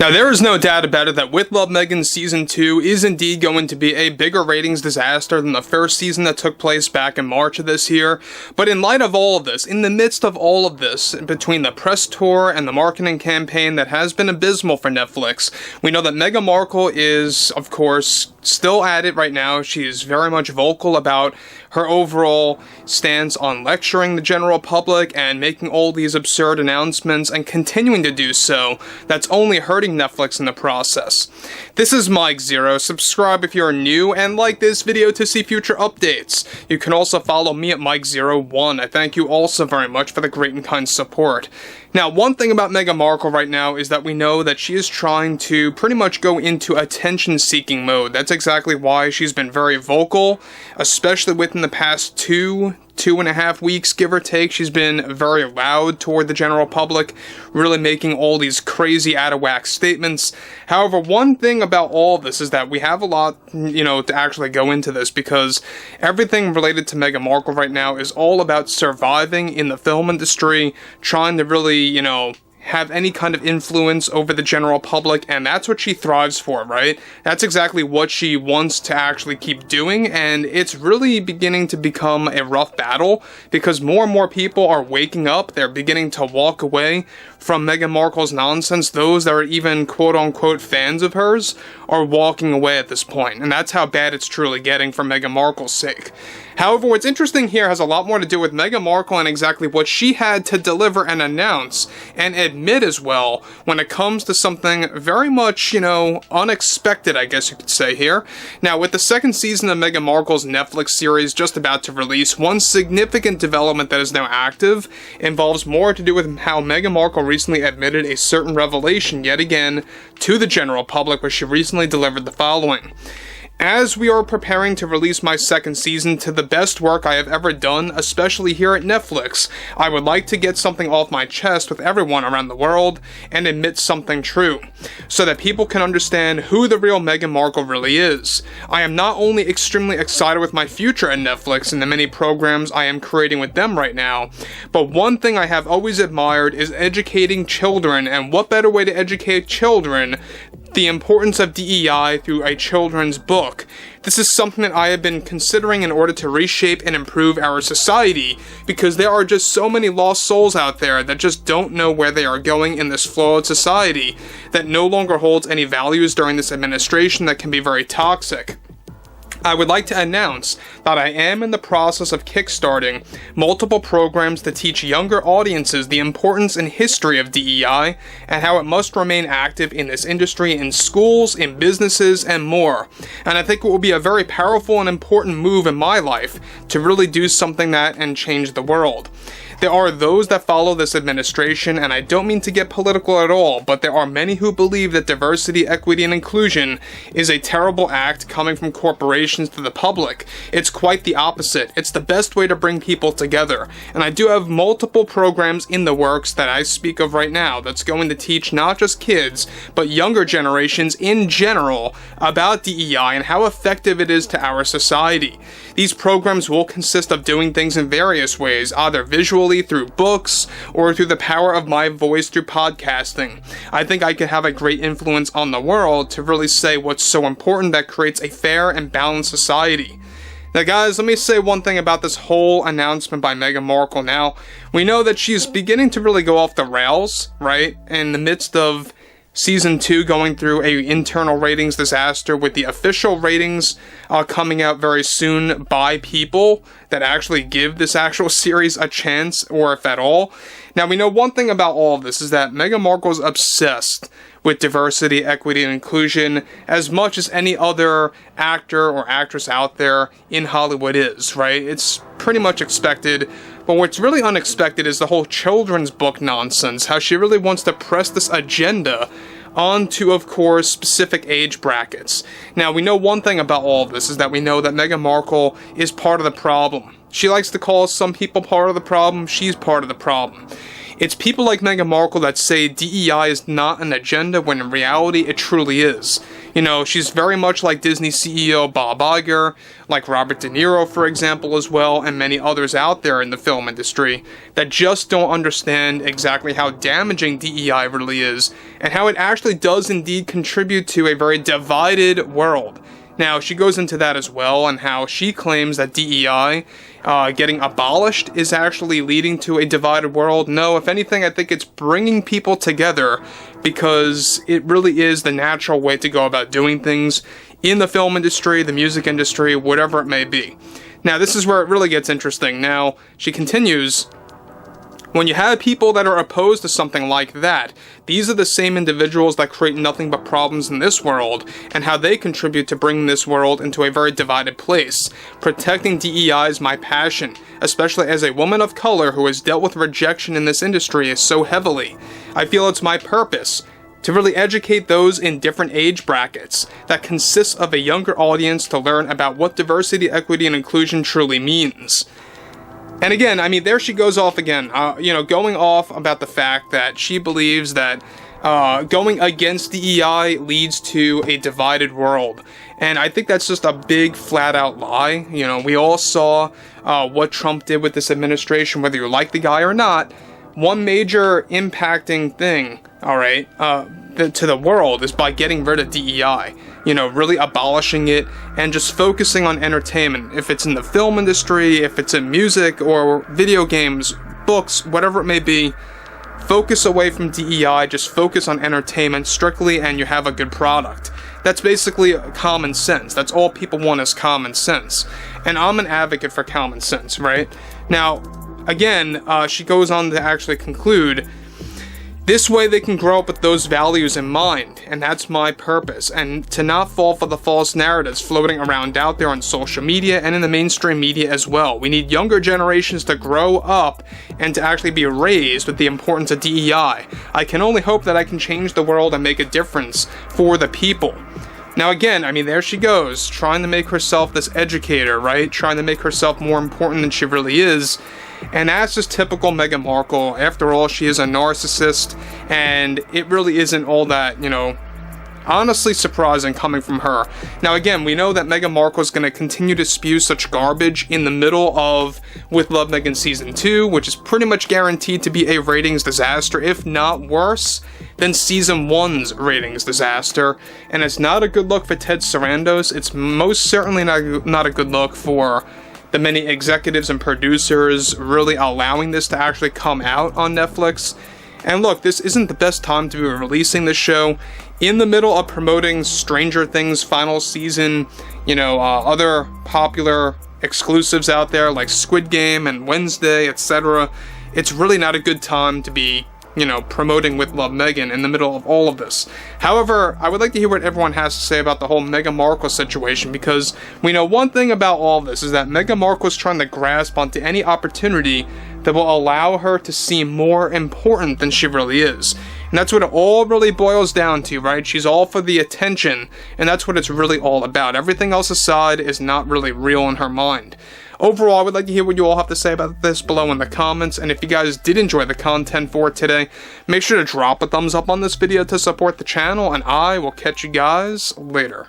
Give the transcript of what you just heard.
Now, there is no doubt about it that With Love Meghan Season 2 is indeed going to be a bigger ratings disaster than the first season that took place back in March of this year. But in light of all of this, in the midst of all of this, between the press tour and the marketing campaign that has been abysmal for Netflix, we know that Meghan Markle is, of course, still at it right now. She is very much vocal about her overall stance on lecturing the general public and making all these absurd announcements and continuing to do so. That's only hurting Netflix in the process. This is Mike Zero. Subscribe if you're new and like this video to see future updates. You can also follow me at Mike01. I thank you also very much for the great and kind support. Now, one thing about Meghan Markle right now is that we know that she is trying to pretty much go into attention-seeking mode. That's exactly why she's been very vocal, especially within the past two and a half weeks, give or take. She's been very loud toward the general public, really making all these crazy out-of-whack statements. However, one thing about all of this is that we have a lot, to actually go into this, because everything related to Meghan Markle right now is all about surviving in the film industry, trying to really, have any kind of influence over the general public, and that's what she thrives for, right? That's exactly what she wants to actually keep doing, and it's really beginning to become a rough battle, because more and more people are waking up. They're beginning to walk away from Meghan Markle's nonsense. Those that are even quote-unquote fans of hers are walking away at this point, and that's how bad it's truly getting for Meghan Markle's sake. However, what's interesting here has a lot more to do with Meghan Markle and exactly what she had to deliver and announce and admit as well when it comes to something very much, unexpected, I guess you could say here. Now, with the second season of Meghan Markle's Netflix series just about to release, one significant development that is now active involves more to do with how Meghan Markle recently admitted a certain revelation yet again to the general public, where she recently delivered the following. As we are preparing to release my second season to the best work I have ever done, especially here at Netflix, I would like to get something off my chest with everyone around the world and admit something true, so that people can understand who the real Meghan Markle really is. I am not only extremely excited with my future at Netflix and the many programs I am creating with them right now, but one thing I have always admired is educating children, and what better way to educate children the importance of DEI through a children's book. This is something that I have been considering in order to reshape and improve our society, because there are just so many lost souls out there that just don't know where they are going in this flawed society that no longer holds any values during this administration that can be very toxic. I would like to announce that I am in the process of kickstarting multiple programs to teach younger audiences the importance and history of DEI and how it must remain active in this industry, in schools, in businesses, and more. And I think it will be a very powerful and important move in my life to really do something that and change the world. There are those that follow this administration, and I don't mean to get political at all, but there are many who believe that diversity, equity, and inclusion is a terrible act coming from corporations to the public. It's quite the opposite. It's the best way to bring people together. And I do have multiple programs in the works that I speak of right now that's going to teach not just kids, but younger generations in general about DEI and how effective it is to our society. These programs will consist of doing things in various ways, either visually, through books, or through the power of my voice through podcasting. I think I could have a great influence on the world to really say what's so important that creates a fair and balanced society. Now guys, let me say one thing about this whole announcement by Meghan Markle now. We know that she's beginning to really go off the rails, right? In the midst of Season 2 going through a internal ratings disaster, with the official ratings coming out very soon by people that actually give this actual series a chance, or if at all. Now, we know one thing about all of this is that Meghan Markle's obsessed with diversity, equity, and inclusion as much as any other actor or actress out there in Hollywood is, right? It's pretty much expected. But what's really unexpected is the whole children's book nonsense, how she really wants to press this agenda onto, of course, specific age brackets. Now, we know one thing about all of this is that we know that Meghan Markle is part of the problem. She likes to call some people part of the problem. She's part of the problem. It's people like Meghan Markle that say DEI is not an agenda, when in reality it truly is. You know, she's very much like Disney CEO Bob Iger, like Robert De Niro, for example, as well, and many others out there in the film industry that just don't understand exactly how damaging DEI really is, and how it actually does indeed contribute to a very divided world. Now, she goes into that as well, and how she claims that DEI getting abolished is actually leading to a divided world. No, if anything, I think it's bringing people together, because it really is the natural way to go about doing things in the film industry, the music industry, whatever it may be. Now, this is where it really gets interesting. Now, she continues, when you have people that are opposed to something like that, these are the same individuals that create nothing but problems in this world, and how they contribute to bringing this world into a very divided place. Protecting DEI is my passion, especially as a woman of color who has dealt with rejection in this industry so heavily. I feel it's my purpose to really educate those in different age brackets that consists of a younger audience to learn about what diversity, equity, and inclusion truly means. And again, I mean, there she goes off again, going off about the fact that she believes that going against DEI leads to a divided world. And I think that's just a big, flat-out lie. You know, we all saw what Trump did with this administration, whether you like the guy or not. One major impacting thing, to the world is by getting rid of DEI. You know, really abolishing it and just focusing on entertainment. If it's in the film industry, if it's in music or video games, books, whatever it may be, focus away from DEI, just focus on entertainment strictly, and you have a good product. That's basically common sense. That's all people want is common sense. And I'm an advocate for common sense, right? Now, again, she goes on to actually conclude, this way they can grow up with those values in mind, and that's my purpose, and to not fall for the false narratives floating around out there on social media and in the mainstream media as well. We need younger generations to grow up and to actually be raised with the importance of DEI. I can only hope that I can change the world and make a difference for the people. Now again, I mean, there she goes, trying to make herself this educator, right? Trying to make herself more important than she really is. And that's just typical Meghan Markle. After all, she is a narcissist, and it really isn't all that, honestly surprising coming from her. Now again, we know that Meghan Markle is going to continue to spew such garbage in the middle of With Love Meghan Season 2, which is pretty much guaranteed to be a ratings disaster, if not worse than Season 1's ratings disaster. And it's not a good look for Ted Sarandos. It's most certainly not a good look for the many executives and producers really allowing this to actually come out on Netflix. And look, this isn't the best time to be releasing this show in the middle of promoting Stranger Things final season, other popular exclusives out there like Squid Game and Wednesday, etc. It's really not a good time to be promoting With Love Meghan in the middle of all of this. However, I would like to hear what everyone has to say about the whole Meghan Markle situation, because we know one thing about all of this is that Meghan Markle is trying to grasp onto any opportunity that will allow her to seem more important than she really is. And that's what it all really boils down to, right? She's all for the attention, and that's what it's really all about. Everything else aside is not really real in her mind. Overall, I would like to hear what you all have to say about this below in the comments, and if you guys did enjoy the content for today, make sure to drop a thumbs up on this video to support the channel, and I will catch you guys later.